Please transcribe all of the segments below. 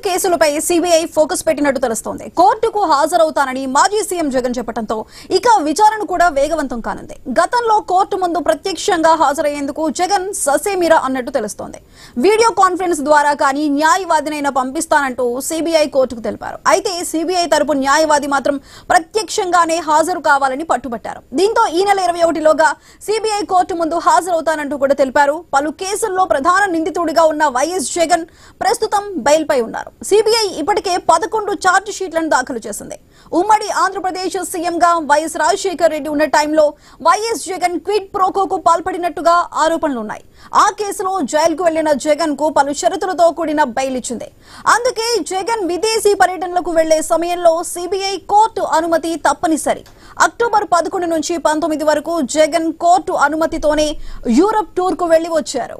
కేసులపై CBI focus పెట్టినట్టు తెలుస్తోంది. కోర్టుకు హాజరవుతానని మాజీ సీఎం జగన్ చెప్పడంతో ఇక విచారణ కూడా వేగవంతం కానుంది. గతంలో కోర్టు ముందు ప్రత్యక్షంగా హాజరయ్యేందుకు జగన్ ససేమిరా అన్నట్టు తెలుస్తోంది. వీడియో కాన్ఫరెన్స్ ద్వారా కానీ న్యాయవాదినైనా పంపిస్తానంటూ సిబిఐ కోర్టుకు తెలిపారు. అయితే సిబిఐ తరపు న్యాయవాది మాత్రం ప్రత్యక్షంగానే హాజరు కావాలని పట్టుబట్టారు. దీంతో ఈ నెల 21లోగా సిబిఐ కోర్టు ముందు హాజరవుతానంటూ కూడా తెలిపారు. పలు కేసుల్లో ప్రధాన నిందితుడిగా ఉన్న వైఎస్ జగన్ ప్రస్తుతం బెయిల్ పై ఉన్నారు. సిబిఐ ఇప్పటికే 11 ఛార్జ్ షీట్లను దాఖలు చేసింది. ఉమ్మడి ఆంధ్రప్రదేశ్ సీఎంగా వైఎస్ రాజశేఖర్ రెడ్డి ఉన్న టైంలో వైఎస్ జగన్ క్విడ్ ప్రోకోకు పాల్పడినట్టుగా ఆరోపణలున్నాయి. ఆ కేసులో జైలుకు వెళ్లిన జగన్ కు పలు షరతులతో కూడిన బెయిల్ ఇచ్చింది. అందుకే జగన్ విదేశీ పర్యటనలకు వెళ్లే సమయంలో సిబిఐ కోర్టు అనుమతి తప్పనిసరి. అక్టోబర్ 11 నుంచి 19 వరకు జగన్ కోర్టు అనుమతితోనే యూరప్ టూర్ కు వెళ్లి వచ్చారు.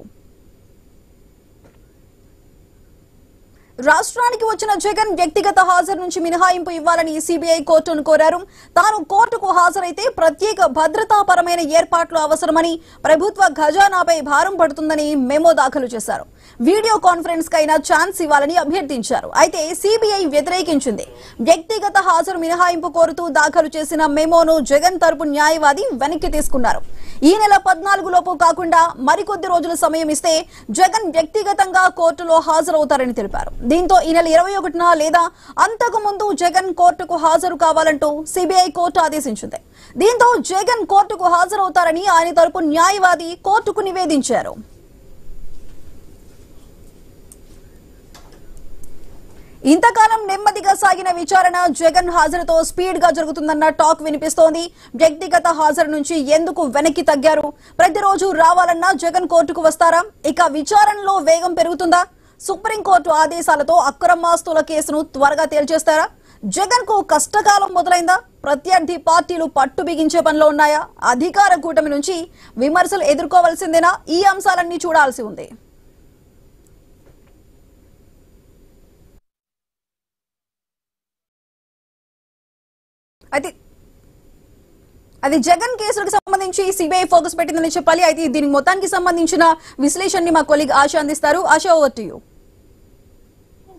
రాష్ట్రానికి వచ్చిన జగన్ వ్యక్తిగత హాజరు నుంచి మినహాయింపు ఇవ్వాలని సిబిఐ కోర్టును కోరారు. తాను కోర్టుకు హాజరైతే ప్రత్యేక భద్రతాపరమైన ఏర్పాట్లు అవసరమని, ప్రభుత్వ ఖజానాపై భారం పడుతుందని మెమో దాఖలు చేశారు. వీడియో కాన్ఫరెన్స్ కైనా ఛాన్స్ ఇవ్వాలని అభ్యర్థించారు. అయితే సిబిఐ వ్యతిరేకించింది. వ్యక్తిగత హాజరు మినహాయింపు కోరుతూ దాఖలు చేసిన మెమోను జగన్ తరపు న్యాయవాది వెనక్కి తీసుకున్నారు. ఈ నెల 14 లోపు కాకుండా మరికొద్ది రోజుల సమయం ఇస్తే జగన్ వ్యక్తిగతంగా కోర్టులో హాజరవుతారని తెలిపారు. దీంతో ఈ నెల 21న లేదా అంతకు ముందు జగన్ కోర్టుకు హాజరు కావాలంటూ సిబిఐ కోర్టు ఆదేశించింది. దీంతో జగన్ కోర్టుకు హాజరవుతారని ఆయన తరపు న్యాయవాది కోర్టుకు నివేదించారు. ఇంతకాలం నెమ్మదిగా సాగిన విచారణ జగన్ హాజరుతో స్పీడ్ గా జరుగుతుందన్న టాక్ వినిపిస్తోంది. వ్యక్తిగత హాజరు నుంచి ఎందుకు వెనక్కి తగ్గారు? ప్రతిరోజు రావాలన్నా జగన్ కోర్టుకు వస్తారా? ఇక విచారణలో వేగం పెరుగుతుందా? సుప్రీంకోర్టు ఆదేశాలతో అక్రమాస్తుల కేసును త్వరగా తేల్చేస్తారా? జగన్ కు కష్టకాలం మొదలైందా? ప్రత్యర్థి పార్టీలు పట్టు బిగించే పనిలో ఉన్నాయా? అధికార కూటమి నుంచి విమర్శలు ఎదుర్కోవాల్సిందేనా? ఈ అంశాలన్నీ చూడాల్సి ఉంది. అది జగన్ కేసులకు సంబంధించి సిబిఐ ఫోకస్ పెట్టిందని చెప్పాలి. అయితే దీనికి మొత్తానికి సంబంధించిన విశ్లేషణని మా కొలీగ్ ఆశ అందిస్తారు. ఆశ, ఓవర్ టు యు.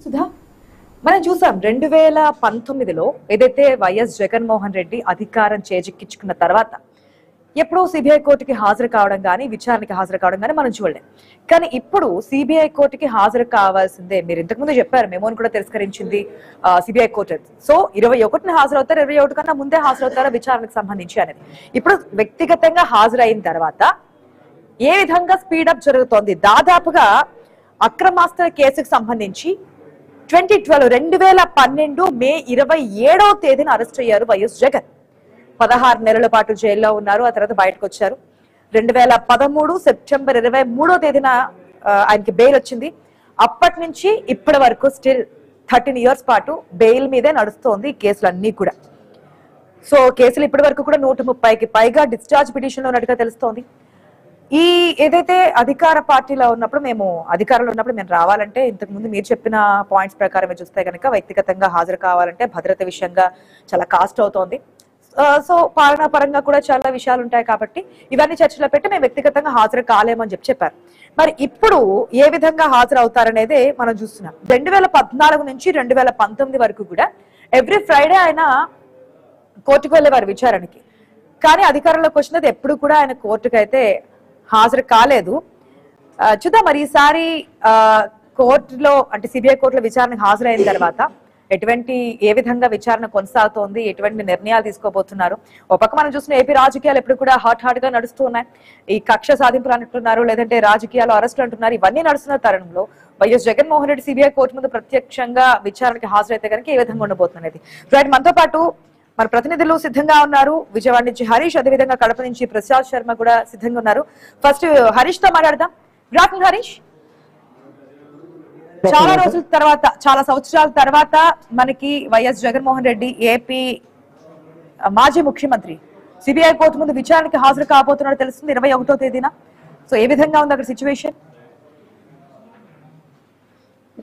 సుధా, మనం చూసాం 2019లో ఏదైతే వైఎస్ జగన్మోహన్ రెడ్డి అధికారం చేజిక్కించుకున్న తర్వాత ఎప్పుడు సిబిఐ కోర్టుకి హాజరు కావడం కానీ విచారణకి హాజరు కావడం కానీ మనం చూడలేం. కానీ ఇప్పుడు సిబిఐ కోర్టుకి హాజరు కావాల్సిందే. మీరు ఇంతకుముందు చెప్పారు, మెమోని కూడా తిరస్కరించింది సిబిఐ కోర్టు. సో 21ని హాజరవుతారు, 21 కన్నా ముందే హాజరవుతారా విచారణకు సంబంధించి అనేది. ఇప్పుడు వ్యక్తిగతంగా హాజరైన తర్వాత ఏ విధంగా స్పీడప్ జరుగుతోంది? దాదాపుగా అక్రమాస్తుల కేసుకు సంబంధించి 2012 మే 27వ తేదీన అరెస్ట్ అయ్యారు వైఎస్ జగన్. 16 నెలల పాటు జైల్లో ఉన్నారు. ఆ తర్వాత బయటకు వచ్చారు. 2013 సెప్టెంబర్ 23వ తేదీన ఆయనకి బెయిల్ వచ్చింది. అప్పటి నుంచి ఇప్పటి వరకు స్టిల్ 13 ఇయర్స్ పాటు బెయిల్ మీదే నడుస్తోంది ఈ కేసులన్నీ కూడా. సో కేసులు ఇప్పటి వరకు కూడా 130కి పైగా డిశ్చార్జ్ పిటిషన్లో ఉన్నట్టుగా తెలుస్తోంది. ఈ ఏదైతే అధికార పార్టీలో ఉన్నప్పుడు అధికారంలో ఉన్నప్పుడు మేము రావాలంటే ఇంతకు ముందు మీరు చెప్పిన పాయింట్స్ ప్రకారమే చూస్తే కనుక వ్యక్తిగతంగా హాజరు కావాలంటే భద్రత విషయంగా చాలా కాస్ట్ అవుతోంది. సో పాలనా పరంగా కూడా చాలా విషయాలు ఉంటాయి కాబట్టి ఇవన్నీ చర్చలో పెట్టి మేము వ్యక్తిగతంగా హాజరు కాలేమని చెప్పారు. మరి ఇప్పుడు ఏ విధంగా హాజరు అవుతారనేదే మనం చూస్తున్నాం. 2014 నుంచి 2019 వరకు కూడా ఎవ్రీ ఫ్రైడే ఆయన కోర్టుకు వెళ్ళేవారు విచారణకి. కానీ అధికారంలోకి వచ్చినది ఎప్పుడు కూడా ఆయన కోర్టుకు అయితే హాజరు కాలేదు. చూద్దాం మరి ఈసారి కోర్టులో అంటే సిబిఐ కోర్టులో విచారణకు హాజరైన తర్వాత ఏ విధంగా విచారణ కొనసాగుతోంది, ఎటువంటి నిర్ణయాలు తీసుకోబోతున్నారు. ఒక పక్క మనం చూసిన ఏపీ రాజకీయాలు ఎప్పుడు కూడా హాట్ గా నడుస్తూ ఉన్నాయి. ఈ కక్ష సాధింపులు అంటున్నారు, లేదంటే రాజకీయాలు అరెస్టులు అంటున్నారు. ఇవన్నీ నడుస్తున్న తరుణంలో YS Jaganmohan Reddy CBI court ముందు ప్రత్యక్షంగా విచారణకి హాజరైతే కనుక ఏ విధంగా ఉండబోతున్నది. రైట్, మనతో పాటు మన ప్రతినిధులు సిద్ధంగా ఉన్నారు. విజయవాడ నుంచి హరీష్, అదేవిధంగా కడప నుంచి ప్రసాద్ శర్మ కూడా సిద్ధంగా ఉన్నారు. ఫస్ట్ హరీష్ తో మాట్లాడదాం. Good afternoon Harish. చాలా రోజుల తర్వాత, చాలా సంవత్సరాల తర్వాత మనకి వైఎస్ జగన్మోహన్ రెడ్డి ఏపీ మాజీ ముఖ్యమంత్రి సిబిఐ కోర్టు ముందు విచారణకి హాజరు కాబోతున్నాడు తెలుస్తుంది 21వ తేదీన. సో ఏ విధంగా ఉంది అక్కడ సిచ్యువేషన్?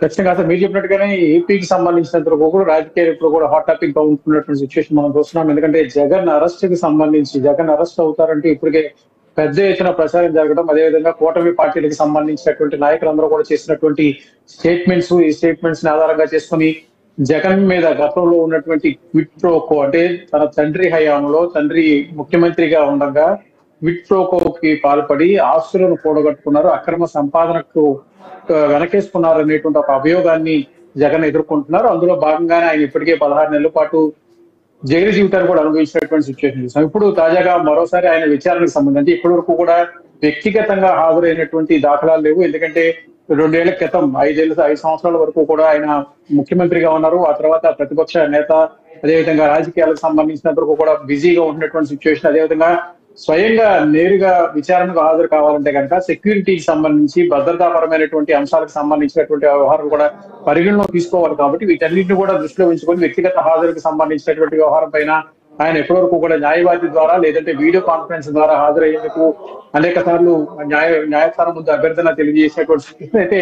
ఖచ్చితంగా అసలు మీరు చెప్పినట్టుగానే ఏపీకి సంబంధించినంత కూడా రాజకీయాలు ఇప్పుడు కూడా హాట్ టాపిక్ గా ఉంటున్నటువంటి సిచ్యువేషన్ మనం చూస్తున్నాం. ఎందుకంటే జగన్ అరెస్ట్ కి సంబంధించి జగన్ అరెస్ట్ అవుతారంటే ఇప్పటికే పెద్ద ఎత్తున ప్రచారం జరగడం, అదేవిధంగా కూటమి పార్టీలకు సంబంధించినటువంటి నాయకులందరూ కూడా చేసినటువంటి స్టేట్మెంట్స్, ఈ స్టేట్మెంట్స్ ని ఆధారంగా చేసుకుని జగన్ మీద గతంలో ఉన్నటువంటి క్విట్ ప్రోకో, అంటే తన తండ్రి హయాంలో తండ్రి ముఖ్యమంత్రిగా ఉండగా క్విట్ ప్రోకోకి పాల్పడి ఆస్తులను కూడగట్టుకున్నారు, అక్రమ సంపాదనకు వెనకేసుకున్నారు అనేటువంటి ఒక అభియోగాన్ని జగన్ ఎదుర్కొంటున్నారు. అందులో భాగంగానే ఆయన ఇప్పటికే 16 నెలల పాటు జైలు జీవితాన్ని కూడా అనుభవించినటువంటి సిచ్యువేషన్ చూసాం. ఇప్పుడు తాజాగా మరోసారి ఆయన విచారణకు సంబంధించి ఇప్పటి వరకు కూడా వ్యక్తిగతంగా హాజరైనటువంటి దాఖలాలు లేవు. ఎందుకంటే 2 ఏళ్ల క్రితం 5 సంవత్సరాల వరకు కూడా ఆయన ముఖ్యమంత్రిగా ఉన్నారు. ఆ తర్వాత ప్రతిపక్ష నేత, అదేవిధంగా రాజకీయాలకు సంబంధించినంత వరకు కూడా బిజీగా ఉంటున్నటువంటి సిచ్యువేషన్. అదేవిధంగా స్వయంగా నేరుగా విచారణకు హాజరు కావాలంటే కనుక సెక్యూరిటీకి సంబంధించి భద్రతాపరమైనటువంటి అంశాలకు సంబంధించినటువంటి వ్యవహారాలు కూడా పరిగణలో తీసుకోవాలి. కాబట్టి వీటన్నింటిని కూడా దృష్టిలో ఉంచుకొని వ్యక్తిగత హాజరుకు సంబంధించినటువంటి వ్యవహారం పైన ఆయన ఎప్పటివరకు కూడా న్యాయవాది ద్వారా లేదంటే వీడియో కాన్ఫరెన్స్ ద్వారా హాజరయ్యేందుకు అనేక సార్లు న్యాయస్థానం ముందు అభ్యర్థన తెలియజేసినటువంటి అయితే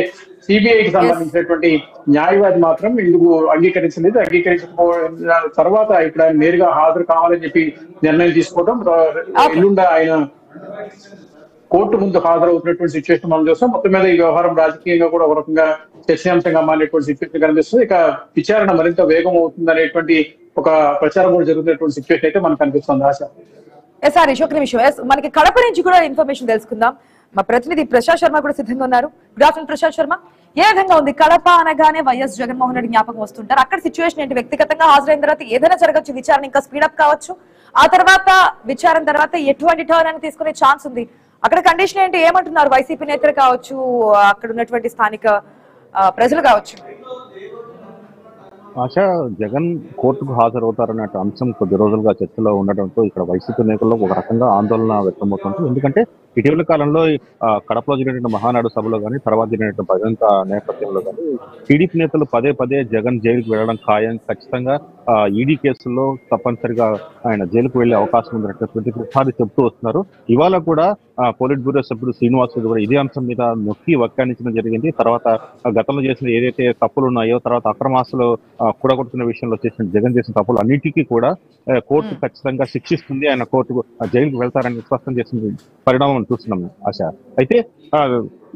సిబిఐకి సంబంధించినటువంటి న్యాయవాది మాత్రం ఇందుకు అంగీకరించలేదు. అంగీకరించకపోయిన తర్వాత ఇప్పుడు ఆయన నేరుగా హాజరు కావాలని చెప్పి నిర్ణయం తీసుకోవడం, ఎల్లుండ ఆయన కోర్టు ముందు హాజరవుతున్నటువంటి సిచ్యువేషన్ మనం చూస్తాం. మొత్తం మీద ఈ వ్యవహారం రాజకీయంగా కూడా ఒక రకంగా చర్చనీయాంశంగా మారినటువంటి సిచ్యువేషన్ కనిపిస్తుంది. ఇక విచారణ మరింత వేగం అవుతుంది అనేటువంటి ఒక ప్రచారం కూడా జరుగుతున్నటువంటి సిచ్యువేషన్ అయితే మనకు కనిపిస్తుంది. ఆశ ఒక నిమిషం, మనకి కడప నుంచి కూడా ఇన్ఫర్మేషన్ తెలుసుకుందాం. మా ప్రతినిధి ప్రశాంత్ శర్మ కూడా సిద్ధంగా ఉన్నారు. గుడ్ ఆఫ్టర్నూన్ ప్రశాంత్ శర్మ, ఏ విధంగా ఉంది? కడప అనగానే వైఎస్ జగన్మోహన్ రెడ్డి జ్ఞాపకం వస్తుంటారు. అక్కడ సిచ్యువేషన్ ఏంటి? వ్యక్తిగతంగా హాజరైన తర్వాత ఏదైనా జరగచ్చు, విచారణ ఇంకా స్పీడప్ కావచ్చు. ఆ తర్వాత విచారణ తర్వాత ఎటువంటి టర్న్ అని తీసుకునే ఛాన్స్ ఉంది? అక్కడ కండిషన్ ఏంటి? ఏమంటున్నారు వైసీపీ నేతలు కావచ్చు, అక్కడ ఉన్నటువంటి స్థానిక ప్రజలు కావచ్చు? ఆశ, జగన్ కోర్టుకు హాజరవుతారనే అంశం కొద్ది రోజులుగా చర్చలో ఉండడంతో ఇక్కడ వైసీపీ నేతల్లో ఒక రకంగా ఆందోళన వ్యక్తమవుతుంది. ఎందుకంటే ఇటీవల కాలంలో కడపలో జరిగినటువంటి మహానాడు సభలో కానీ తర్వాత జరిగినటువంటి భజంత నేపథ్యంలో కానీ టీడీపీ నేతలు పదే జగన్ జైలుకు వెళ్ళడం ఖాయం, ఖచ్చితంగా ఈడీ కేసుల్లో తప్పనిసరిగా ఆయన జైలుకు వెళ్లే అవకాశం ఉందన్నటువంటి ప్రతిసారి చెప్తూ వస్తున్నారు. ఇవాళ కూడా పోలిట్ బ్యూరో సభ్యుడు శ్రీనివాస్ రెడ్డి కూడా ఇదే అంశం మీద నొక్కి వ్యాఖ్యానించడం జరిగింది. తర్వాత గతంలో చేసిన ఏదైతే తప్పులు ఉన్నాయో, తర్వాత అక్రమాస్తులు కూడగొట్టుకునే విషయంలో చేసిన జగన్ చేసిన తప్పులు అన్నిటికీ కూడా కోర్టు ఖచ్చితంగా శిక్షిస్తుంది, ఆయన కోర్టుకు జైలుకు వెళ్తారని స్పష్టం చేసిన పరిణామం చూస్తున్నాం ఆశ. అయితే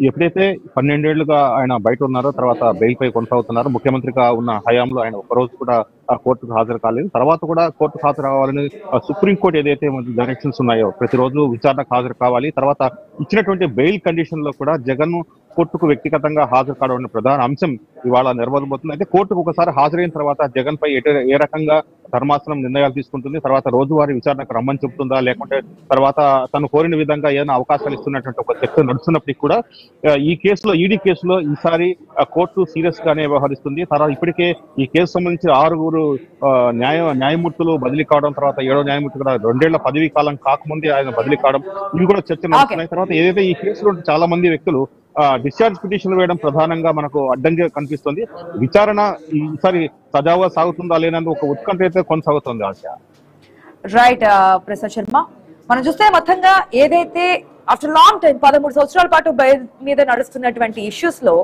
ఎప్పుడైతే 12 ఏళ్లుగా ఆయన బయట ఉన్నారో, తర్వాత బెయిల్ పై కొనసాగుతున్నారు. ముఖ్యమంత్రిగా ఉన్న హయాంలో ఆయన ఒక్కరోజు కూడా కోర్టుకు హాజరు కాలేదు. తర్వాత కూడా కోర్టుకు హాజరు కావాలని సుప్రీంకోర్టు ఏదైతే డైరెక్షన్స్ ఉన్నాయో ప్రతిరోజు విచారణకు హాజరు కావాలి. తర్వాత ఇచ్చినటువంటి బెయిల్ కండిషన్ లో కూడా జగన్ కోర్టుకు వ్యక్తిగతంగా హాజరు కావడం అనే ప్రధాన అంశం ఇవాళ నెరవేరబోతుంది. అయితే కోర్టుకు ఒకసారి హాజరైన తర్వాత జగన్ పై ఏ రకంగా ధర్మాసనం నిర్ణయాలు తీసుకుంటుంది, తర్వాత రోజువారీ విచారణకు రమ్మని చెబుతుందా, లేకుంటే తర్వాత తను కోరిన విధంగా ఏదైనా అవకాశాలు ఇస్తున్నటువంటి ఒక చర్చ నడుస్తున్నప్పటికీ కూడా ఈ కేసులో, ఈడీ కేసులో ఈసారి కోర్టు సీరియస్ గానే వ్యవహరిస్తుంది. తర్వాత ఇప్పటికే ఈ కేసు సంబంధించి 6 న్యాయమూర్తులు బదిలీ కావడం, తర్వాత 7వ న్యాయమూర్తి కూడా 2 ఏళ్ల పదవీ కాలం కాకముందే ఆయన బదిలీ కావడం, ఇవి కూడా చర్చ నడుస్తున్నాయి. తర్వాత ఏదైతే ఈ కేసులో చాలా మంది వ్యక్తులు డిశ్చార్జ్ పిటిషన్లు వేయడం ప్రధానంగా మనకు అడ్డంగా కనిపిస్తుంది. విచారణ ఈసారి సజావుగా సాగుతుందా లేనందుకు ఒక ఉత్కంఠ అయితే కొనసాగుతుంది ఆశ. రైట్ ప్రసాద్ శర్మ, మనం చూస్తే మొత్తంగా ఏదైతే ఆఫ్టర్ లాంగ్ టైం 13 సంవత్సరాల పాటు బయట మీద నడుస్తున్నటువంటి ఇష్యూస్ లో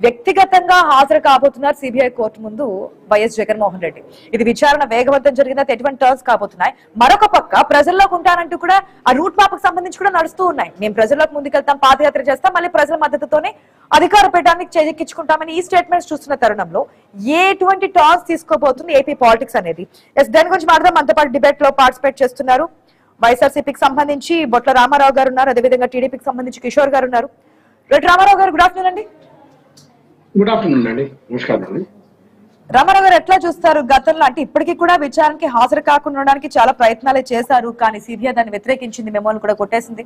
వ్యక్తిగతంగా హాజరు కాబోతున్నారు సిబిఐ కోర్టు ముందు వైఎస్ జగన్మోహన్ రెడ్డి. ఇది విచారణ వేగవంతం జరిగిందా, ఎటువంటి టర్న్స్ కాబోతున్నాయి? మరొక పక్క ప్రజల్లోకి ఉంటానంటూ కూడా ఆ రూట్ మ్యాప్ కు సంబంధించి కూడా నడుస్తూ ఉన్నాయి. మేము ప్రజల్లోకి ముందుకెళ్తాం, పాదయాత్ర చేస్తాం, మళ్ళీ ప్రజల మద్దతుతోనే అధికార పీఠానికి చేజెక్కించుకుంటామని ఈ స్టేట్మెంట్స్ చూస్తున్న తరుణంలో ఎటువంటి టర్న్స్ తీసుకోబోతుంది ఏపీ పాలిటిక్స్ అనేది? దాని గురించి మాట్లాడదాం. మనతో పాటు డిబేట్ లో పార్టిసిపేట్ చేస్తున్నారు వైఎస్ఆర్సీపీకి సంబంధించి బొట్ల రామారావు గారు ఉన్నారు, అదేవిధంగా టీడీపీకి సంబంధించి కిషోర్ గారు ఉన్నారు. రెడ్డి రామారావు గారు, గుడ్ ఆఫ్టర్నూన్ అండి. గుడ్ ఆఫ్టర్నూన్ అండి, నమస్కారం అండి. రామారావు గారు, ఎట్లా చూస్తారు? గతంలో అంటే ఇప్పటికీ కూడా విచారణకి హాజరు కాకుండా ఉండడానికి చాలా ప్రయత్నాలే చేశారు, కానీ సిబిఐ దాన్ని వ్యతిరేకించింది, మెమోని కూడా కొట్టేసింది,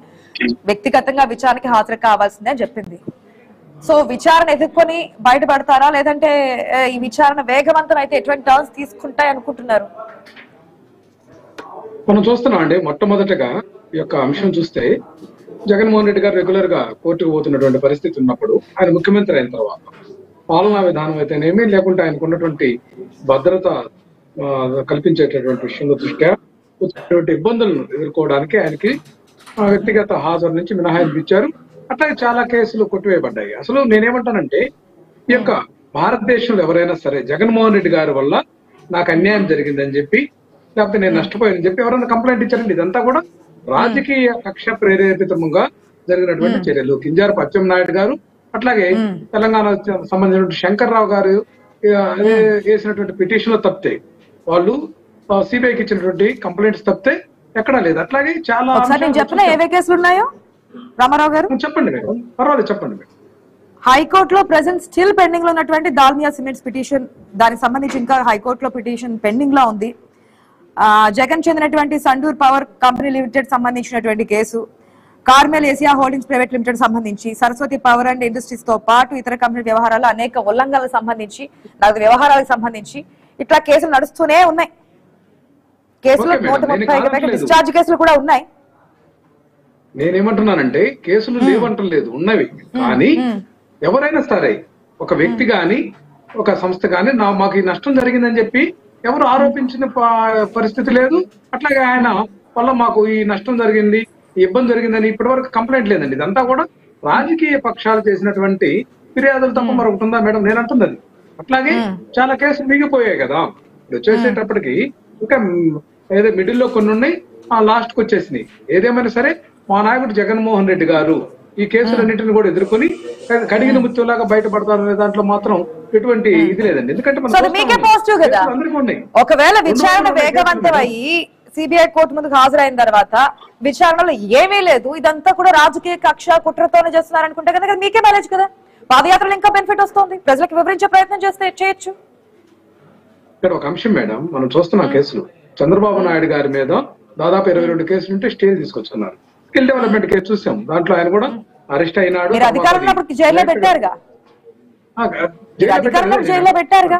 వ్యక్తిగతంగా విచారణకి హాజరు కావాల్సిందే అని చెప్పింది. సో విచారణ ఎదుర్కొని బయటపడతారా, లేదంటే ఈ విచారణ వేగవంతం అయితే ఎటువంటి టర్న్స్ తీసుకుంటాయి అనుకుంటున్నారు? మనం చూస్తున్నాం అండి, మొట్టమొదటగా ఈ యొక్క అంశం చూస్తే జగన్మోహన్ రెడ్డి గారు రెగ్యులర్ గా కోర్టుకు పోతున్నటువంటి పరిస్థితి ఉన్నప్పుడు, ఆయన ముఖ్యమంత్రి అయిన తర్వాత పాలనా విధానం అయితేనేమి, లేకుంటే ఆయనకు ఉన్నటువంటి భద్రత కల్పించేటటువంటి విషయంలో దృష్ట్యా వచ్చినటువంటి ఇబ్బందులను ఎదుర్కోవడానికి ఆయనకి వ్యక్తిగత హాజరు నుంచి మినహాయింపు ఇచ్చారు. అట్లాగే చాలా కేసులు కొట్టివేయబడ్డాయి. అసలు నేనేమంటానంటే, ఈ యొక్క భారతదేశంలో ఎవరైనా సరే జగన్మోహన్ రెడ్డి గారి వల్ల నాకు అన్యాయం జరిగిందని చెప్పి, లేకపోతే నేను నష్టపోయానని చెప్పి ఎవరైనా కంప్లైంట్ ఇచ్చారండి? ఇదంతా కూడా రాజకీయ కక్ష ప్రేరేపితంగా జరిగినటువంటి చర్యలు. కింజారపు అచ్చెన్నాయుడు గారు అట్లాగే తెలంగాణ సంబంధించిన శంకర్రావు గారు వేసినటువంటి పిటిషన్ లో తప్పితే, వాళ్ళు సిబిఐకి ఇచ్చినటువంటి కంప్లైంట్స్ తప్పితే ఎక్కడా లేదు. అట్లాగే చాలా చెప్పిన ఏవే కేసులు ఉన్నాయో రామారావు గారు చెప్పండి మేడం, పర్వాలేదు చెప్పండి మేడం. హైకోర్టులో ప్రెసెంట్ స్టిల్ పెండింగ్ లో ఉన్నటువంటి దాల్మియా సిమెంట్స్ పిటిషన్, దానికి సంబంధించి ఇంకా హైకోర్టులో పిటిషన్ పెండింగ్ లో ఉంది. జగన్ చెందినటువంటి సండూర్ పవర్ కంపెనీ లిమిటెడ్ సంబంధించినటువంటి case, Carmel Asia holdings private limited సంబంధించి, సరస్వతి పవర్ అండ్ ఇండస్ట్రీస్ తో పాటు ఇతర కంపెనీ వ్యవహారాలు, అనేక ఉల్లంఘనలకు సంబంధించి, నగదు వ్యవహారాలకు సంబంధించి ఇట్లా కేసులు నడుస్తూనే ఉన్నాయి. కేసులు 130 డిశ్చార్జ్ కేసులు కూడా ఉన్నాయి. నేనేమంటున్నానంటే కేసులు లేవంటలేదు, ఉన్నవి. కానీ ఎవరైనా సరే, ఒక వ్యక్తి గాని ఒక సంస్థ గాని మాకు ఈ నష్టం జరిగిందని చెప్పి ఎవరు ఆరోపించిన పరిస్థితి లేదు. అట్లాగే ఆయన వల్ల మాకు ఈ నష్టం జరిగింది, ఈ ఇబ్బంది జరిగిందని ఇప్పటి వరకు కంప్లైంట్ లేదండి. ఇదంతా కూడా రాజకీయ పక్షాలు చేసినటువంటి ఫిర్యాదులు తప్ప మరొకటి ఉందా మేడం? నేను అంటున్నది. అట్లాగే చాలా కేసులు మిగిలిపోయాయి కదా. వచ్చేసేటప్పటికి ఇంకా ఏదో మిడిల్ లో కొన్ని ఉన్నాయి, లాస్ట్ కి వచ్చేసినాయి. ఏదేమైనా సరే మా నాయకుడు జగన్మోహన్ రెడ్డి గారు ఈ కేసులన్నింటిని కూడా ఎదుర్కొని కడిగిన ముత్యంలాగా బయటపడతారనే దాంట్లో మాత్రం ఎటువంటి ఇది లేదండి. ఎందుకంటే ఒకవేళ విచారణ వేగవంతమయ్యి సిబిఐ కోర్టు ముందుకు హాజరైన తర్వాత విచారణలో ఏమీ లేదు, ఇదంతా కూడా రాజకీయ కక్ష కుట్రతోనే చేస్తున్నారు అనుకుంటే కనుక మీకే మ్యారేజ్ కదా, పాదయాత్రలు ఇంకా బెనిఫిట్ వస్తుంది, ప్రజలకు వివరించే ప్రయత్నం చేయొచ్చు. ఇక్కడ ఒక అంశం మేడం, మనం చూస్తున్న కేసులు చంద్రబాబు నాయుడు గారి మీద దాదాపు 22 కేసులు ఉంటే స్టే తీసుకొచ్చున్నారు. స్కిల్ డెవలప్మెంట్ కేసు చూసాం, దాంట్లో ఆయన కూడా అరెస్ట్ అయినాడు.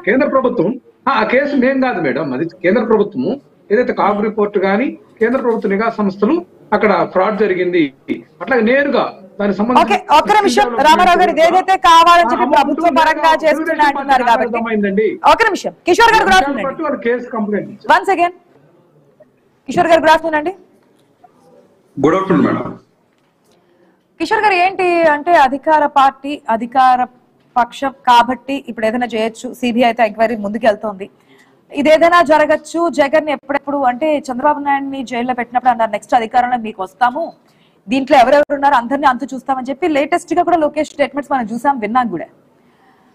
కేంద్ర ప్రభుత్వం ఆ కేసు మేం కాదు మేడం, అది కేంద్ర ప్రభుత్వము ఏదైతే కాగ్ రిపోర్ట్ గానీ కేంద్ర ప్రభుత్వ నిఘా సంస్థలు అక్కడ ఫ్రాడ్ జరిగింది అట్లాగే నేరుగా దానికి సంబంధించి ఒక్క నిమిషం రామారావు గారు, ఏదైతే కావాలని చెప్పి ప్రభుత్వ పరంగా చేస్తున్నారు కాబట్టి ఒక్క నిమిషం. కిషోర్ గారు case complaint once again. Kishore గారు గుడ్ ఆఫ్టర్నూన్ అండి. Good afternoon madam. కిషోర్ గారు, ఏంటి అంటే అధికార పార్టీ అధికార పక్షం కాబట్టి ఇప్పుడు ఏదైనా చేయొచ్చు, సిబిఐ అయితే ఎంక్వైరీ ముందుకు వెళ్తోంది, ఇదేదైనా జరగచ్చు. జగన్ ఎప్పుడెప్పుడు అంటే చంద్రబాబు నాయుడిని జైల్లో పెట్టినప్పుడు అన్నారు నెక్స్ట్ అధికారంలో మీకు వస్తాము, దీంట్లో ఎవరెవరు ఉన్నారు అందరినీ అంతు చూస్తామని చెప్పి లేటెస్ట్ గా కూడా లోకేష్ స్టేట్మెంట్స్ మనం చూసాం, విన్నాం కూడా.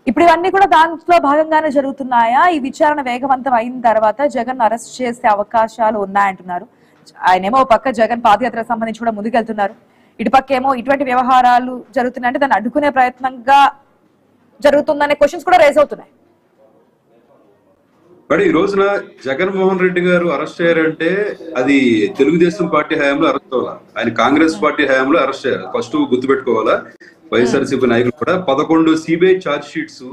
ఇప్పుడు ఇవన్నీ కూడా దాంట్లో భాగంగానే జరుగుతున్నాయా? ఈ విచారణ వేగవంతం అయిన తర్వాత జగన్ అరెస్ట్ చేసే అవకాశాలు ఉన్నాయంటున్నారు. ఆయనేమో పక్క జగన్ పాదయాత్రకు సంబంధించి కూడా ముందుకెళ్తున్నారు, ఇటుపక్కేమో ఇటువంటి వ్యవహారాలు జరుగుతున్నాయంటే దాన్ని అడ్డుకునే ప్రయత్నంగా జరుగుతుందనే క్వశ్చన్స్ కూడా రేజ్ అవుతున్నాయి. మరి ఈ రోజున జగన్మోహన్ రెడ్డి గారు అరెస్ట్ అయ్యారంటే అది తెలుగుదేశం పార్టీ హయాంలో అరెస్ట్ అవ్వాలా, ఆయన కాంగ్రెస్ పార్టీ హయాంలో అరెస్ట్ అయ్యారు. ఫస్ట్ గుర్తుపెట్టుకోవాలా, వైఎస్ఆర్సీపీ నాయకులు కూడా 11 సిబిఐ ఛార్జ్ షీట్స్,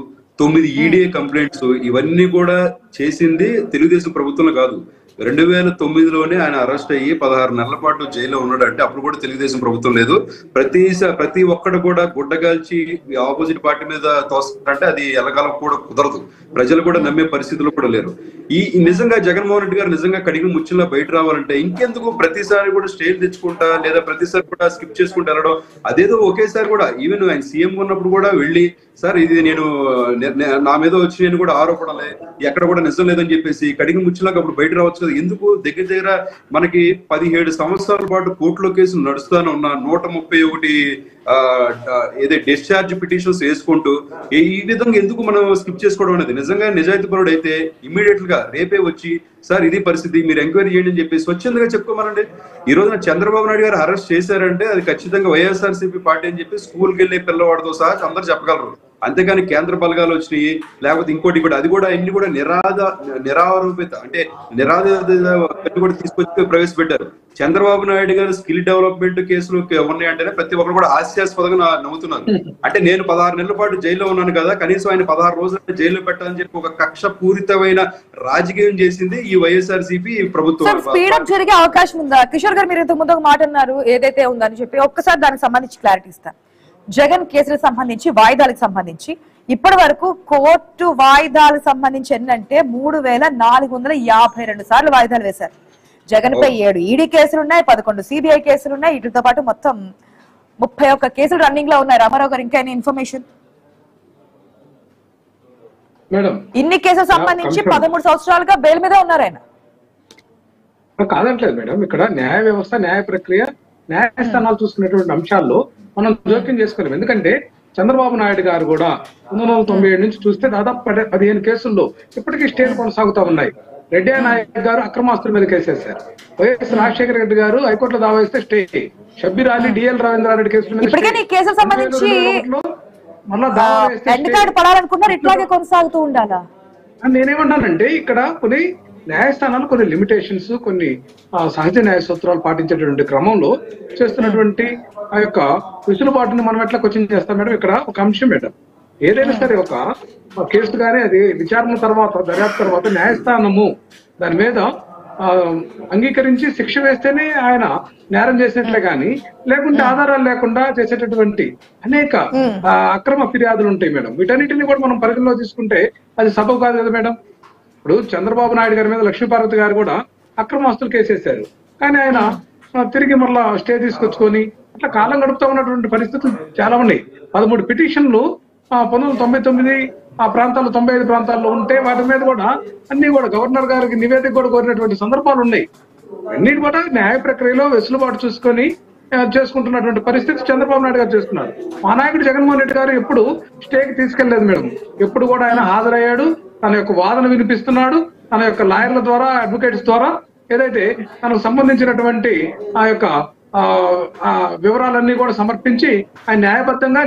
9 ఈడీఏ కంప్లైంట్స్, ఇవన్నీ కూడా చేసింది తెలుగుదేశం ప్రభుత్వంలో కాదు. 2009లోనే ఆయన అరెస్ట్ అయ్యి 16 నెలల పాటు జైల్లో ఉన్నాడు. అంటే అప్పుడు కూడా తెలుగుదేశం ప్రభుత్వం లేదు. ప్రతి ఒక్కడు కూడా గుడ్డగాల్చి ఆపోజిట్ పార్టీ మీద తోస్తారంటే అది ఎలగాలం కూడా కుదరదు. ప్రజలు కూడా నమ్మే పరిస్థితులు కూడా లేరు. ఈ నిజంగా జగన్మోహన్ రెడ్డి గారు నిజంగా కడిగిన ముచ్చుల్లో బయట రావాలంటే ఇంకెందుకు ప్రతిసారి కూడా స్టేజ్ తెచ్చుకుంటా లేదా ప్రతిసారి కూడా స్కిప్ చేసుకుంటూ వెళ్ళడం, అదేదో ఒకేసారి కూడా ఈవెన్ ఆయన సీఎం ఉన్నప్పుడు కూడా వెళ్ళి సార్ ఇది నేను నా మీద వచ్చి నేను కూడా ఆరోపణలే ఎక్కడ కూడా నిజం లేదని చెప్పేసి కడిగిన ముచ్చులాగా అప్పుడు బయట రావచ్చు కదా. ఎందుకు దగ్గర మనకి 17 సంవత్సరాల పాటు కోర్టులో కేసులు నడుస్తానే ఉన్న 131 ఏదో డిశ్చార్జ్ పిటిషన్స్ వేసుకుంటూ ఈ విధంగా ఎందుకు మనం స్కిప్ చేసుకోవడం అనేది, నిజంగా నిజాయితీ పరుడు అయితే ఇమ్మీడియట్ గా రేపే వచ్చి సార్ ఇది పరిస్థితి మీరు ఎంక్వైరీ చేయండి అని చెప్పి స్వచ్ఛందంగా చెప్పుకోమనండి. ఈ రోజున చంద్రబాబు నాయుడు గారు అరెస్ట్ చేశారంటే అది ఖచ్చితంగా వైఎస్ఆర్సీపీ పార్టీ అని చెప్పి స్కూల్కి వెళ్ళే పిల్లవాడితో సహా అందరు చెప్పగలరు. అంతేగాని కేంద్ర బలగాలు వచ్చినాయి లేకపోతే ఇంకోటి కూడా అది కూడా అన్ని కూడా నిరారోపిత అంటే కూడా తీసుకొచ్చి ప్రవేశపెట్టారు. చంద్రబాబు నాయుడు గారు స్కిల్ డెవలప్మెంట్ కేసులు ఉన్నాయంటేనే ప్రతి ఒక్కరు కూడా హాస్యాస్పదంగా నవ్వుతున్నారు. అంటే నేను 16 నెలల పాటు జైల్లో ఉన్నాను కదా, కనీసం ఆయన 16 రోజులు జైల్లో పెట్టాలని చెప్పి ఒక కక్ష పూరితమైన రాజకీయం చేసింది ఈ వైఎస్ఆర్సీపీ ప్రభుత్వం. స్పీడప్ జరిగే అవకాశం ఉందా? కిషోర్ గారు, మీరు ఇంతకు ముందు ఒక మాట అన్నారు ఏదైతే ఉందని చెప్పి, ఒక్కసారి దానికి సంబంధించి క్లారిటీ ఇస్తాను. జగన్ కేసులకు సంబంధించి వాయిదాలకు సంబంధించి ఇప్పటి వరకు కోర్టు వాయిదాలకు సంబంధించి ఏంటంటే 3452 సార్లు వాయిదాలు వేశారు. జగన్ పై 7 ఈడీ కేసులు ఉన్నాయి, 11 సిబిఐ కేసులు ఉన్నాయి, వీటితో పాటు మొత్తం 31 కేసులు రన్నింగ్ లో ఉన్నాయి. రామారావు గారు, ఇంకా ఇన్ఫర్మేషన్? మేడం, ఇన్ని కేసులకు సంబంధించి 13 సంవత్సరాలుగా బెయిల్ మీద ఉన్నారు ఆయన. కాదంటలేదు మేడం. ఇక్కడ న్యాయ వ్యవస్థ, న్యాయ ప్రక్రియ, న్యాయస్థానాలు చూసుకునేటువంటి అంశాల్లో మనం జోక్యం చేసుకోలేము. ఎందుకంటే చంద్రబాబు నాయుడు గారు కూడా 1997 నుంచి చూస్తే దాదాపు 15 కేసుల్లో ఇప్పటికీ స్టేలు కొనసాగుతా ఉన్నాయి. రెడ్డి నాయక్ గారు అక్రమాస్తుల మీద కేసేశారు. వైఎస్ రాజశేఖర రెడ్డి గారు హైకోర్టులో దావా వేస్తే స్టే. షబ్బీర్ అలీ, డిఎల్ రవీంద్రారెడ్డి కేసుల మీద నేనేమంటానంటే ఇక్కడ కొన్ని న్యాయస్థానాలు కొన్ని లిమిటేషన్స్, కొన్ని సహజ న్యాయ సూత్రాలు పాటించేటువంటి క్రమంలో చేస్తున్నటువంటి ఆ యొక్క వెసులుబాటుని మనం ఎట్లా క్వశ్చన్ చేస్తాం మేడం? ఇక్కడ ఒక అంశం మేడం, ఏదైనా సరే ఒక కేసు కానీ అది విచారణ తర్వాత, దర్యాప్తు తర్వాత న్యాయస్థానము దాని మీద అంగీకరించి శిక్ష వేస్తేనే ఆయన నేరం చేసినట్లే కానీ, లేకుంటే ఆధారాలు లేకుండా చేసేటటువంటి అనేక అక్రమ ఫిర్యాదులు ఉంటాయి మేడం. వీటన్నిటిని కూడా మనం పరిగణలో తీసుకుంటే అది సబబు కాదు కదా మేడం. ఇప్పుడు చంద్రబాబు నాయుడు గారి మీద లక్ష్మీపార్వతి గారు కూడా అక్రమాస్తులు కేసేశారు, కానీ ఆయన తిరిగి మరలా స్టే తీసుకొచ్చుకొని అట్లా కాలం గడుపుతా ఉన్నటువంటి పరిస్థితులు చాలా ఉన్నాయి. 13 పిటిషన్లు 1999 ఆ ప్రాంతాల్లో 95 ప్రాంతాల్లో ఉంటే వాటి మీద కూడా అన్ని కూడా గవర్నర్ గారికి నివేదిక కూడా కోరినటువంటి సందర్భాలు ఉన్నాయి. అన్నిటి కూడా న్యాయ ప్రక్రియలో వెసులుబాటు చూసుకొని చేసుకుంటున్నటువంటి పరిస్థితి చంద్రబాబు నాయుడు గారు చేస్తున్నారు. మా నాయకుడు జగన్మోహన్ రెడ్డి గారు ఎప్పుడు స్టేకి తీసుకెళ్లేదు మేడం. ఎప్పుడు కూడా ఆయన హాజరయ్యాడు, తన యొక్క వాదన వినిపిస్తున్నాడు, తన యొక్క లాయర్ల ద్వారా, అడ్వకేట్స్ ద్వారా ఏదైతే తనకు సంబంధించినటువంటి ఆ యొక్క వివరాలన్నీ కూడా సమర్పించి ఆయన న్యాయబద్ధంగా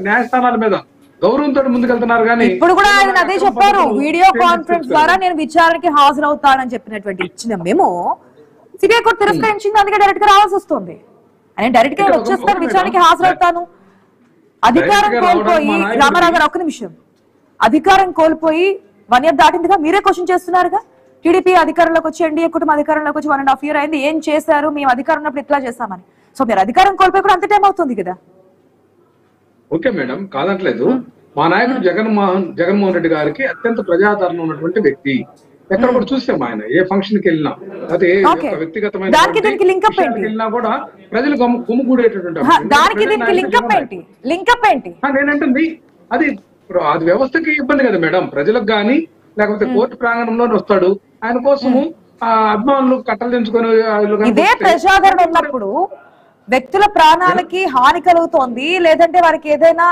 న్యాయస్థానాల మీద గౌరవంతో ముందుకెళ్తున్నారు. కానీ ఇప్పుడు కూడా ఆయన అదే చెప్పారు, వీడియో కాన్ఫరెన్స్ ద్వారా నేను విచారణకి హాజరవుతానని చెప్పినటువంటి ఇచ్చిన మేము సిబిఐ కోర్టు తిరస్కరించింది, అందుకే డైరెక్ట్ గా రావాల్సి వస్తుంది. ఆయన డైరెక్ట్ గా వచ్చేస్తాను, విచారణకి హాజరవుతాను. అధికారం కోల్పోయి రామారావు గారు ఒక్క నిమిషం, అధికారం కోల్పోయి 1 year దాటిందిగా, మీరే క్వశ్చన్ చేస్తున్నారుగా. టీడీపీ అధికారంలోకి వచ్చి, ఎన్డీఏ కుటుంబం అధికారంలోకి వచ్చి 1.5 year అయింది, ఏం చేశారు, మేము అధికారం ఉన్నప్పుడు ఇట్లా చేస్తామని. సో మీరు అధికారం కోల్పోయి కూడా అంత టైం అవుతుంది కదా. ఓకే మేడం, కాదంటలేదు. మా నాయకుడు జగన్మోహన్ రెడ్డి గారికి అత్యంత ప్రజాదరణ ఉన్నటువంటి వ్యక్తి. ఎక్కడ కూడా చూసాం ఆయన ఏ ఫంక్షన్ కి వెళ్ళినా, అదే వ్యక్తిగతమైన వెళ్ళినా కూడా ప్రజలు గుమ్ముగూడేటటువంటి. నేనంటుంది అది వ్యవస్థకి ఇబ్బంది కదా మేడం, ప్రజలకు గానీ లేకపోతే కోర్టు ప్రాంగణంలోనే వస్తాడు. ఆయన కోసము అభిమానులు కట్టలు తెంచుకొని ఇదే ప్రజాదరణ ఉన్నప్పుడు వ్యక్తుల ప్రాణాలకి హాని కలుగుతోంది, లేదంటే వారికి ఏదైనా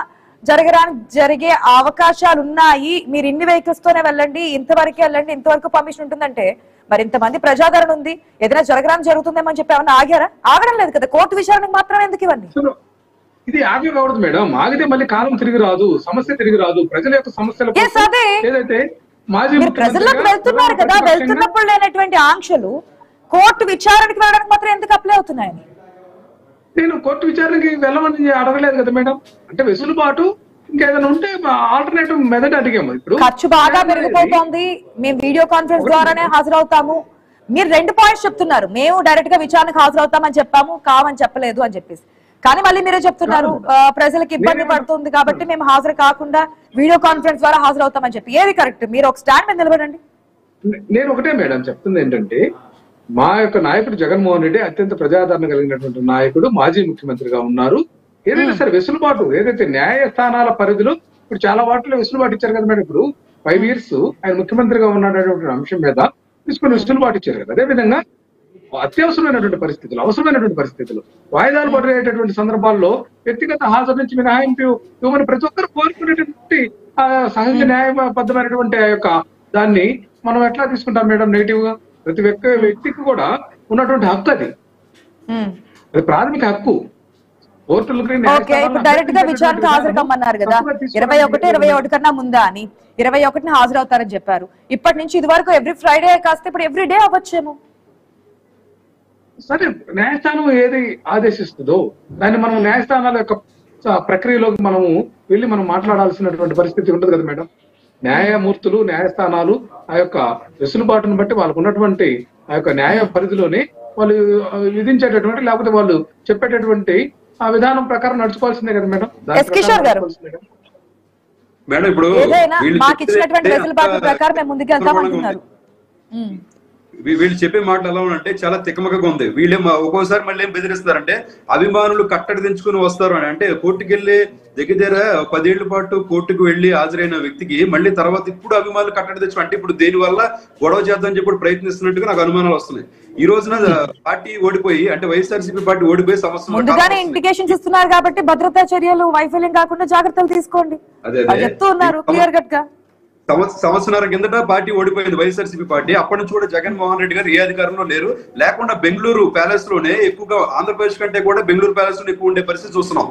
జరిగే అవకాశాలు ఉన్నాయి, మీరు ఇన్ని వెహికల్స్ తోనే వెళ్ళండి, ఇంతవరకే వెళ్ళండి, ఇంతవరకు పర్మిషన్ ఉంటుందంటే మరి ఇంతమంది ప్రజాదరణ ఉంది, ఏదైనా జరుగుతుందేమని చెప్పి ఏమన్నా ఆగారా? ఆగడం లేదు కదా. కోర్టు విచారణకు మాత్రమే ఎందుకు ఇవన్నీ? ఇది ఆగే కావడదు మేడం. ఆగితే మళ్ళీ కాలం తిరిగి రాదు, సమస్య తిరిగి రాదు. ప్రజల యొక్క సమస్యలు ఏదైతే ప్రజల్లోకి వెళ్తున్నారు కదా, వెళ్తున్నప్పుడు లేనటువంటి ఆంక్షలు కోర్టు విచారణకి వెళ్ళడానికి మాత్రం ఎందుకు అప్లై అవుతున్నాయని నేను కోర్టు విచారణకి వెళ్ళమని అడగలేదు కదా మేడం. అంటే వెసులుబాటు ఇంకేదైనా ఉంటే ఆల్టర్నేటివ్ మెథడ్ అడిగాము. ఇప్పుడు ఖర్చు బాగా పెరిగిపోతుంది, మేము వీడియో కాన్ఫరెన్స్ ద్వారానే హాజరవుతాము. మీరు 2 పాయింట్స్ చెప్తున్నారు, మేము డైరెక్ట్ గా విచారణకు హాజరవుతామని చెప్పాము, కావని చెప్పలేదు అని చెప్పేసి. కానీ మళ్ళీ మీరే చెప్తున్నారు ప్రజలకు ఇబ్బంది పడుతుంది కాబట్టి మేము హాజరు కాకుండా వీడియో కాన్ఫరెన్స్ ద్వారా హాజరవుతామని చెప్పి. ఏది కరెక్ట్? మీరు ఒక స్టాండ్ మీద నిలబడండి. నేను ఒకటే మేడం చెప్తుంది ఏంటంటే, మా యొక్క నాయకుడు జగన్మోహన్ రెడ్డి అత్యంత ప్రజాదరణ కలిగినటువంటి నాయకుడు, మాజీ ముఖ్యమంత్రిగా ఉన్నారు. ఏదైనా సరే వెసులుబాటు ఏదైతే న్యాయస్థానాల పరిధిలో ఇప్పుడు చాలా వాటిలో వెసులుబాటు ఇచ్చారు కదా మేడం. ఇప్పుడు 5 years ఆయన ముఖ్యమంత్రిగా ఉన్నటువంటి అంశం మీద తీసుకుని వెసులుబాటు ఇచ్చారు కదా. అదేవిధంగా అత్యవసరమైనటువంటి పరిస్థితులు, అవసరమైనటువంటి పరిస్థితులు, వాయిదాలు పడేటటువంటి సందర్భాల్లో వ్యక్తిగత హాజరు నుంచి మినహాయింపు ఇవ్వమని ప్రతి ఒక్కరు కోరుకునేటువంటి సహజ న్యాయబద్ధమైనటువంటి ఆ యొక్క దాన్ని మనం ఎట్లా తీసుకుంటాం మేడం నెగిటివ్ గా? ప్రతి వ్యక్తికి కూడా ఉన్నటువంటి హక్కు అది ప్రాథమిక హక్కు. డైరెక్ట్ గా విచారణకు హాజరు కమ్మన్నారు కదా, 21 కన్నా ముందా అని 21ని హాజరవుతారని చెప్పారు. ఇప్పటి నుంచి ఇది వరకు ఎవ్రీ ఫ్రైడే కాస్త ఇప్పుడు ఎవ్రీ డే అవ్వచ్చేమో. సరే, న్యాయస్థానం ఏది ఆదేశిస్తుందో దాన్ని మనం న్యాయస్థానాల యొక్క ప్రక్రియలోకి మనము వెళ్ళి మనం మాట్లాడాల్సినటువంటి పరిస్థితి ఉంటుంది కదా మేడం. న్యాయమూర్తులు, న్యాయస్థానాలు ఆ యొక్క వెసులుబాటును బట్టి వాళ్ళకు ఉన్నటువంటి ఆ యొక్క న్యాయ పరిధిలోనే వాళ్ళు విధించేటటువంటి లేకపోతే వాళ్ళు చెప్పేటటువంటి ఆ విధానం ప్రకారం నడుచుకోవాల్సిందే కదా మేడం. మేడం ఇప్పుడు మాకు ఇచ్చినటువంటి వెసులుబాటు ప్రకారం మేము ముందుకెళ్తాం అంటున్నారు. వీళ్ళు చెప్పే మాటలు ఎలా ఉంటే చాలా తికమకగా ఉంది. వీళ్ళే ఒక్కోసారి మళ్ళీ ఏం బెదిరిస్తారంటే అభిమానులు కట్టడి తెంచుకుని వస్తారు అని. అంటే కోర్టుకు వెళ్ళి దగ్గర 10 ఏళ్ల పాటు కోర్టుకు వెళ్లి హాజరైన వ్యక్తికి మళ్ళీ తర్వాత ఇప్పుడు అభిమానులు కట్టడి తెచ్చు అంటే ఇప్పుడు దేని వల్ల గొడవ చేద్దామని చెప్పి ప్రయత్నిస్తున్నట్టుగా నాకు అనుమానాలు వస్తున్నాయి. ఈ రోజున పార్టీ ఓడిపోయి అంటే వైఎస్ఆర్సీపీ పార్టీ ఓడిపోయి ముందుగానే ఇండికేషన్స్ ఇస్తున్నారు కాబట్టి భద్రతా చర్యలు వైఫల్యం కాకుండా జాగ్రత్తలు తీసుకోండి చెప్తూ ఉన్నారు క్లియర్ కట్ గా. సంవత్సరాల కిందట పార్టీ ఓడిపోయింది వైఎస్ఆర్సీపీ పార్టీ. అప్పటి నుంచి కూడా జగన్మోహన్ రెడ్డి గారు ఏ అధికారంలో లేరు. లేకుండా బెంగళూరు ప్యాలెస్ లోనే ఎక్కువగా ఆంధ్రప్రదేశ్ కంటే కూడా బెంగళూరు ప్యాలెస్ లో ఎక్కువ ఉండే పరిస్థితి చూస్తున్నాం.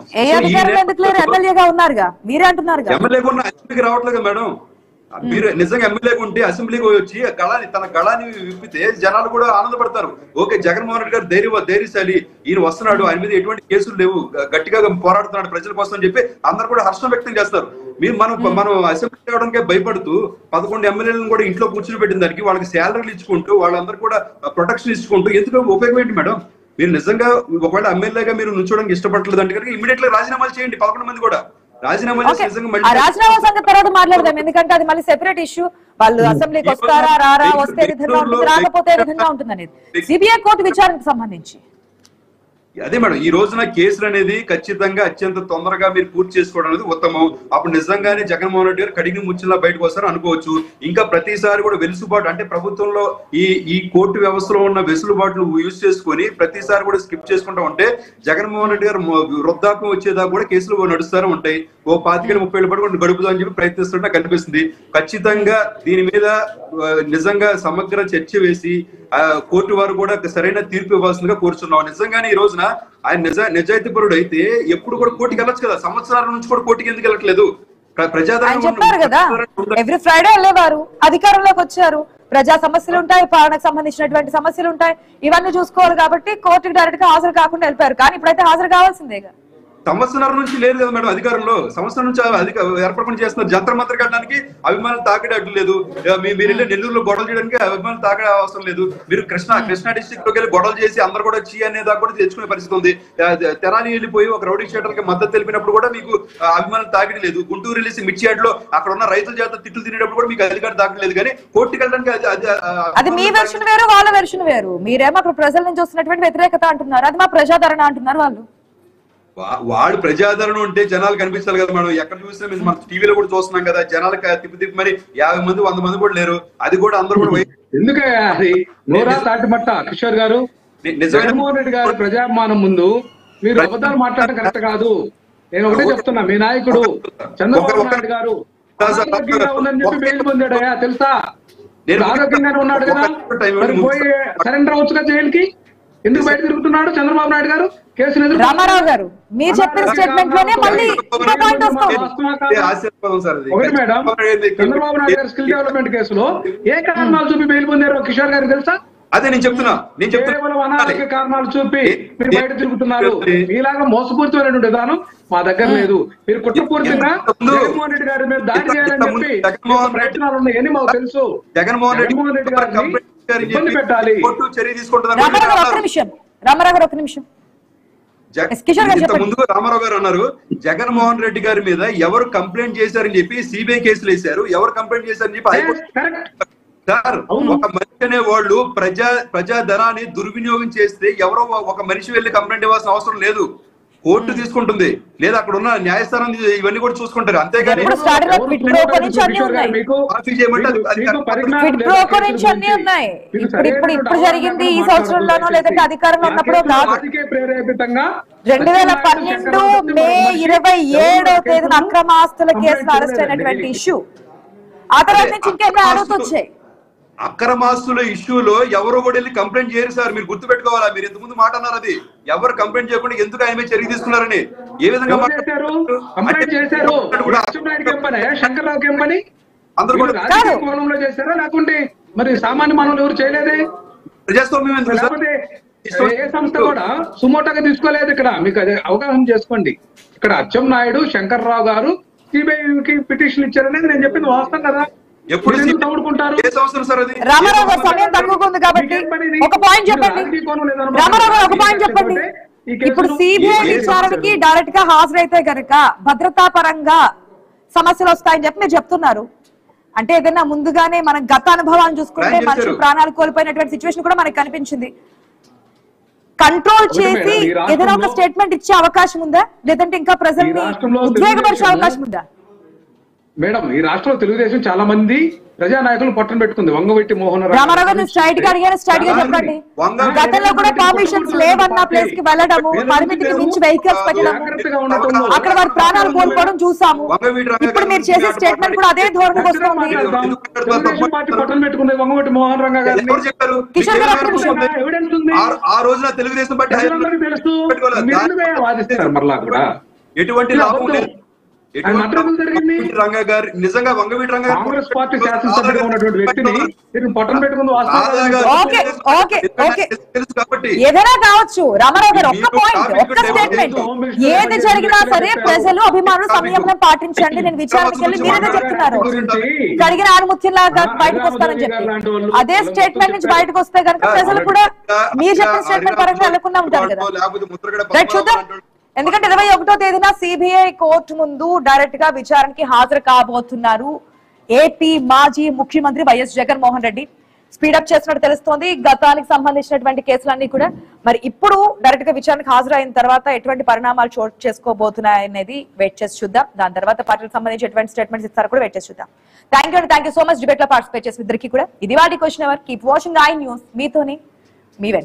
ఎమ్మెల్యే కూడా అసెంబ్లీకి రావట్లేదు మేడం. మీరు నిజంగా ఎమ్మెల్యేగా ఉంటే అసెంబ్లీకి వచ్చి తన గళాన్ని విప్పితే జనాలు కూడా ఆనందపడతారు. ఓకే జగన్మోహన్ రెడ్డి గారు ధైర్యశాలి, ఈయన వస్తున్నాడు, ఆయన మీద ఎటువంటి కేసులు లేవు, గట్టిగా పోరాడుతున్నాడు ప్రజల కోసం అని చెప్పి అందరు కూడా హర్షం వ్యక్తం చేస్తారు. మనం అసెంబ్లీ రావడానికే భయపడుతూ 11 ఎమ్మెల్యేలను కూడా ఇంట్లో కూర్చుని పెట్టిన దానికి వాళ్ళకి శాలరీలు ఇచ్చుకుంటూ వాళ్ళందరూ కూడా ప్రొటెక్షన్ ఇచ్చుకుంటూ ఎందుకు ఉపయోగం ఏంటి మేడం? మీరు నిజంగా ఒకవేళ ఎమ్మెల్యేగా మీరు నుంచోడానికి ఇష్టపడలేదు అంటే కనుక ఇమీడియట్ గా రాజీనామాలు చేయండి. 11 మంది కూడా రాజీనామా సంగతి తర్వాత మాట్లాడదాం, ఎందుకంటే అది మళ్ళీ సెపరేట్ ఇష్యూ. వాళ్ళు అసెంబ్లీకి వస్తారా రారా, వస్తే విధంగా ఉంటుంది, రాకపోతే విధంగా ఉంటుంది అనేది సిబిఐ కోర్టు విచారణకు సంబంధించి. అదే మేడం ఈ రోజున కేసులు అనేది ఖచ్చితంగా అత్యంత తొందరగా మీరు పూర్తి చేసుకోవడం అనేది ఉత్తమం. అప్పుడు నిజంగానే జగన్మోహన్ రెడ్డి గారు కడిగిన ముచ్చిలా బయటకు వస్తారని అనుకోవచ్చు. ఇంకా ప్రతిసారి కూడా వెసులుబాటు అంటే ప్రభుత్వంలో ఈ కోర్టు వ్యవస్థలో ఉన్న వెసులుబాటును యూజ్ చేసుకొని ప్రతిసారి కూడా స్కిప్ చేసుకుంటూ ఉంటే జగన్మోహన్ రెడ్డి గారు వృద్ధాప్యం వచ్చేదాకా కూడా కేసులు నడుస్తూనే ఉంటాయి. 25-30 ఏళ్ళ పాటు గడుపుదామని చెప్పి ప్రయత్నిస్తుంటే కనిపిస్తుంది. ఖచ్చితంగా దీని మీద నిజంగా సమగ్ర చర్చ వేసి కోర్టు వారు కూడా సరైన తీర్పు ఇవ్వాల్సిందిగా కోరుచున్నాం. నిజంగానే ఈ రోజున ఆయన నిజాయితీపరుడు అయితే ఎప్పుడు కూడా కోర్టుకి వెళ్ళొచ్చు కదా. సంవత్సరాల నుంచి కూడా కోర్టుకి ఎందుకు వెళ్ళట్లేదు? చెప్పారు కదా ఎవ్రీ ఫ్రైడే వెళ్ళేవారు, అధికారంలోకి వచ్చారు, ప్రజా సమస్యలు ఉంటాయి, పాలనకు సంబంధించినటువంటి సమస్యలు ఉంటాయి, ఇవన్నీ చూసుకోవాలి కాబట్టి కోర్టుకి డైరెక్ట్ గా హాజరు కాకుండా వెళ్ళిపోయారు. కానీ ఇప్పుడైతే హాజరు కావాల్సిందేగా. సంవత్సరాల నుంచి లేదు కదా మేడం అధికారంలో. సంవత్సరం నుంచి ఏర్పాటు చేస్తున్నారు. జంతర్ మంత్ర కట్టడానికి అభిమానులు తాకడే అడ్డు లేదు. మీరు వెళ్ళి నెల్లూరులో గొడవలు చేయడానికి అభిమానులు తాకడే అవసరం లేదు. మీరు కృష్ణా డిస్ట్రిక్ట్ లోకి వెళ్ళి గొడవలు చేసి అందరూ కూడా చీ అనేదా కూడా తెచ్చుకునే పరిస్థితి ఉంది. తెరాని వెళ్ళిపోయి ఒక రౌడీ షీటర్కి మద్దతు తెలిపినప్పుడు కూడా మీకు అభిమానులు తాకడి లేదు. గుంటూరు వెళ్ళేసి మిర్చి యార్డ్లో అక్కడ ఉన్న రైతుల చేత తిట్లు తినేటప్పుడు కూడా మీకు అధికారం తాకడి లేదు. కానీ కోర్టుకి వెళ్ళడానికి అది మీ వెర్షన్ వేరు, వాళ్ళ వెర్షన్ వేరు. మీరేమో అక్కడ ప్రజల నుంచి వస్తున్నటువంటి వ్యతిరేకత అంటున్నారు, అది మా ప్రజాదరణ అంటున్నారు వాళ్ళు. వాడు ప్రజాదరణ ఉంటే జనాలు కనిపించాలి కదా మేడం. ఎక్కడ చూసినా మనం టీవీలో కూడా చూస్తున్నాం కదా, జనాలు తిప్పి మరి 50 మంది 100 మంది కూడా లేరు. అది కూడా అందరూ కూడా ఎందుకే అది నోరా తాటిమట్ట కిషోర్ గారు. జగన్మోహన్ రెడ్డి గారు ప్రజాభిమానం ముందు మీరు అబద్ధాలు మాట్లాడడం కరెక్ట్ కాదు. నేను ఒకటే చెప్తున్నా, మీ నాయకుడు చంద్రబాబు నాయుడు గారు ఆరోగ్యంగా ఉందని చెప్పి బెయిల్ పొందాడయా తెలుసా? ఆరోగ్యంగానే ఉన్నాడు కదా, పోయి సరెండర్ అవచ్చు కదా జైలుకి. ఎందుకు బయట తిరుగుతున్నాడు చంద్రబాబు నాయుడు గారు? కేసులు రామారావు గారు మీరు చెప్పిన స్టేట్మెంట్ లోనే మళ్ళీ ఒకటి మేడం, చంద్రబాబు నాయుడు గారు స్కిల్ డెవలప్మెంట్ కేసులో ఏ కారణాలు చూపి బెయిల్ పొందారో కిషోర్ గారికి తెలుసా? అదే నేను చెప్తున్నా. కేవలం అనారోగ్య కారణాలు చూపి మీరు బయట తిరుగుతున్నారు. మీలాగా మోసపూరితమైనటువంటి విధానం మా దగ్గర లేదు. మీరు కుట్రపూర్తిగా జగన్మోహన్ రెడ్డి గారి మీద దాడి చేయాలని చెప్పి ప్రయత్నాలు ఉన్నాయని మాకు తెలుసు. జగన్మోహన్ రెడ్డి గారిని ఇబ్బంది పెట్టాలి. ముందు రామారావు గారు అన్నారు జగన్మోహన్ రెడ్డి గారి మీద ఎవరు కంప్లైంట్ చేశారని చెప్పి సిబిఐ కేసులు వేశారు, ఎవరు కంప్లైంట్ చేశారని చెప్పి సార్ ఒక మనిషి అనే వాళ్ళు ప్రజా ధనాన్ని దుర్వినియోగం చేస్తే ఎవరో ఒక మనిషి వెళ్ళి కంప్లైంట్ ఇవ్వాల్సిన అవసరం లేదు. కోర్టు తీసుకుంటుంది, లేదా అక్కడ ఉన్న న్యాయస్థానం ఇవన్నీ కూడా చూసుకుంటారు. అంతేగాని జరిగింది ఈ సంవత్సరంలోనో లేదంటే అధికారంలో ఉన్నప్పుడు 2012 మే 27వ తేదీన అక్రమ ఆస్తుల కేసులో అరెస్ట్ అయినటువంటి ఇష్యూ. ఆ తర్వాత నుంచి ఇంకేమైనా అరెస్ట్ వచ్చాయి. అక్రమాస్తుల ఇష్యూలో ఎవరో కూడా వెళ్ళి కంప్లైంట్ చేయరు సార్. మీరు గుర్తు పెట్టుకోవాలా. మీరు ఇంతకుముందు మాట అన్నారు, అది ఎవరు కంప్లైంట్ చేయకుండా ఎందుకు ఆయన చర్య తీసుకున్నారని. ఏ విధంగా అందరూ కూడా చేశారా లేకుంటే మరి సామాన్య మానవులు ఎవరు చేయలేదే? ప్రజాస్వామ్యం ఏ సంస్థ కూడా సుమోటోగా తీసుకోలేదు. ఇక్కడ మీకు అదే అవగాహన చేసుకోండి. ఇక్కడ అచ్చెన్నాయుడు శంకర్రావు గారు సిబిఐకి పిటిషన్ ఇచ్చారనేది నేను చెప్పింది వాస్తవం కదా. ఎప్పుడు రామారావు గారు సమయం తక్కువగా ఉంది కాబట్టి ఒక పాయింట్ చెప్పండి. రామారావు గారు ఒక పాయింట్ చెప్పండి. ఇప్పుడు సిబిఐ విచారణకి డైరెక్ట్ గా హాజరైతే గనక భద్రతా పరంగా సమస్యలు వస్తాయని చెప్పి మీరు చెప్తున్నారు. అంటే ఏదైనా ముందుగానే మన గత అనుభవాన్ని చూసుకుంటే మనుషులు ప్రాణాలు కోల్పోయినటువంటి సిచ్యువేషన్ కూడా మనకు కనిపించింది. కంట్రోల్ చేసి ఏదైనా ఒక స్టేట్మెంట్ ఇచ్చే అవకాశం ఉందా, లేదంటే ఇంకా ప్రజల్ని ఉద్వేగపరిచే అవకాశం ఉందా? మేడం, ఈ రాష్ట్రంలో తెలుగుదేశం చాలా మంది ప్రజానాయకులు పట్టణ పెట్టుకుంది. వంగవీటి మోహన్ రామారావు గారు స్ట్రైట్ గా అడిగారు, స్ట్రైట్ గా చెప్పండి. గతంలో కూడా పర్మిషన్స్ లేవన్న ప్లేస్ కి వెళ్ళడము, పరిమితికి మించి వెహికల్స్ పెట్టడము, అక్కడ వారి ప్రాణాలు కోల్పోవడం చూసాము. ఇప్పుడు మీరు చేసే స్టేట్మెంట్ కూడా అదే ధోరణికి వస్తుంది. తెలుగుదేశం పార్టీ పట్టణ పెట్టుకుంది వంగవీటి మోహన్ రంగా గారు. కిషోర్ గారు ఎవిడెన్స్ ఉంది, ఆ రోజున తెలుగుదేశం పార్టీ తెలుసు, వాదిస్తారు మరలా కూడా. ఎటువంటి లాభం లేదు. రంగా గారు నిజంగా వంగవీటి రంగా కాంగ్రెస్ పార్టీ శాసనసభ్యుడిగా ఉన్నటువంటి వ్యక్తిని పట్టణ పెట్టుకుంది. తెలుసు కాబట్టి ఏదైనా కావచ్చు. రామారావు గారు ఒక్క పాయింట్, ఒక్క స్టేట్మెంట్, ఏది జరిగినా సరే ప్రజలు అభిమానులు సంయమనం పాటించండి. నేను విచారణకి వెళ్ళి మీరేదే చెప్తున్నారు జరిగిన ఆనుమత్యంలాగా బయటకు వస్తారని చెప్పి, అదే స్టేట్మెంట్ నుంచి బయటకు వస్తే కనుక ప్రజలు కూడా మీరు చెప్పిన స్టేట్మెంట్ పరంగా వెళ్ళకుండా ఉంటారు కదా. చూద్దాం. ఎందుకంటే 21వ తేదీన సిబిఐ కోర్టు ముందు డైరెక్ట్ గా విచారణకి హాజరు కాబోతున్నారు ఏపీ మాజీ ముఖ్యమంత్రి వైఎస్ జగన్మోహన్ రెడ్డి. స్పీడప్ చేస్తున్నట్టు తెలుస్తోంది. గతానికి సంబంధించినటువంటి కేసులన్నీ కూడా మరి ఇప్పుడు డైరెక్ట్ గా విచారణకు హాజరైన తర్వాత ఎటువంటి పరిణామాలు చోటు చేసుకోబోతున్నాయనేది వెయిట్ చేసి చూద్దాం. దాని తర్వాత పార్టీలకు సంబంధించి ఎటువంటి స్టేట్మెంట్స్ ఇస్తారో కూడా వెయిట్ చేసి చూద్దాం. Thank you so much debate లో పార్టిసిపేట్ చేసి ఇద్దరికి కూడా. ఇది వాటి question hour. Keep watching iNews. మీతోని మీ వెంట.